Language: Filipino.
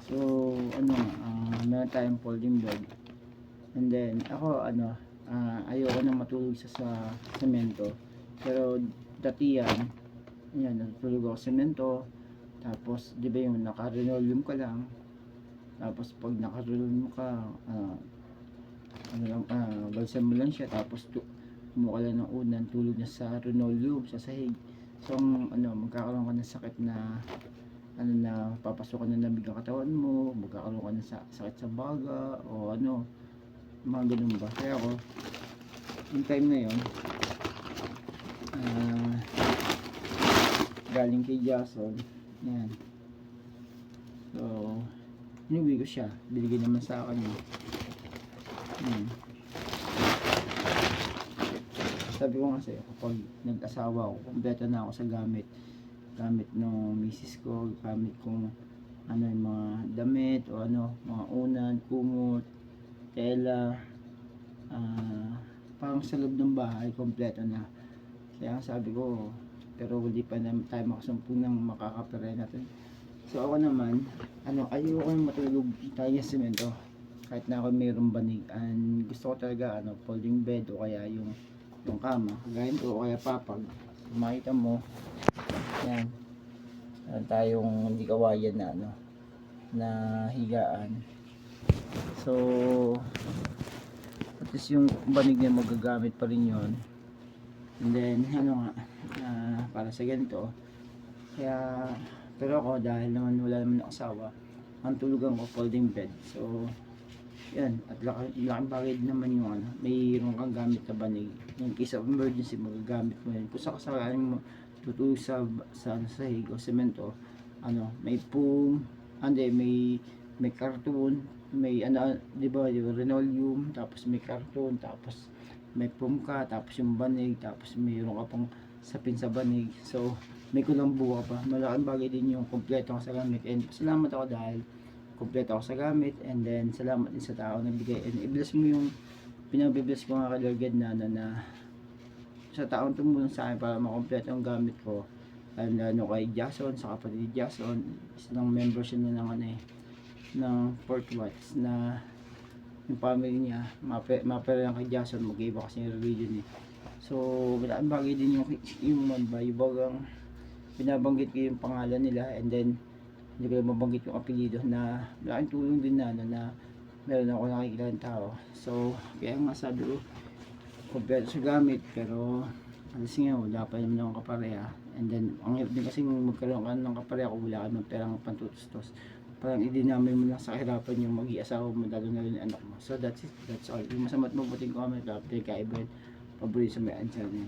So ano, meron tayong folding bed. And then ako ayoko na matulog sa semento. Pero dati yan, natutulog ako sa semento. Tapos di ba yung naka-linoleum ka lang. Tapos pag naka-linoleum ka, balsan mo lang siya. Tapos kumuha lang ng unan, tulog na sa linoleum, sa sahig. So magkakaroon ka ng sakit na papasokan na lamig ang katawan mo, magkakaroon ka ng sakit sa baga o mga ganun ba. Kaya ako yung time na yun, galing kay Jason yan, so inuwi ko siya, binigay naman sa akin yun. Sabi ko nga sa'yo, kapag nag-asawa ako, kumpleto na ako sa gamit ng misis ko, gamit kong yung mga damit o mga unan, kumot, tela, parang sa loob ng bahay kompleto na. Kaya sabi ko, pero hindi pa na tayo makasumpong ng makakapere natin. So ako naman, ayoko na matulog tayo sa semento kahit na ako mayroong banig, and gusto ko talaga folding bed o kaya yung kama, kagayan ko, o kaya papag. Makita mo yan, tayong hindi kawayan na higaan. So at least yung banig niya magagamit pa rin yun. And then para sa ganito. Kaya pero ako, dahil naman wala naman asawa, ang tulugan ko folding bed. So yan, at laking bagay din naman yung mayroon kang gamit na banig. In case of emergency, magagamit mo yan. Kung sakaling mo tutulog sa sahig o semento, may foam, may karton, may di ba, yung linoleum, tapos may karton, tapos may foam ka, tapos yung banig, tapos mayroon ka pang sapin sa banig. So may kulambo ka pa. Malaking bagay din yung kompleto ka sa gamit. And salamat ako dahil kompleto ako sa gamit. And then salamat din sa tao na bigay. And i-bless mo yung pinabibless ko nga kay Lord God na sa taong tumulong sa akin para makompleto ang gamit ko. And kay Jason, sa kapatid ni Jason, isang member siya ng Fort Watts, na yung family niya mapera lang kay Jason, mag-iba kasi yung religion eh. So malaking bagay din yung bagang binabanggit ko yung pangalan nila, and then hindi ko mabanggit yung apelyido, na malaking tulong din na meron ako nakikilalang tao. So kaya nga sabi ko, kompleto sa gamit, pero alas nga wala pa naman akong kapareha. And then ang hirap din kasi magkaroon ka ng kapareha kung wala ka ng perang pantutustos. Parang idinamay mo lang sa kahirapan yung mag-iasawa mo, lalo na yung anak mo. So that's it, that's all. Yung masama't mabuting comment, update kay Iben, paborito sa may answer niya.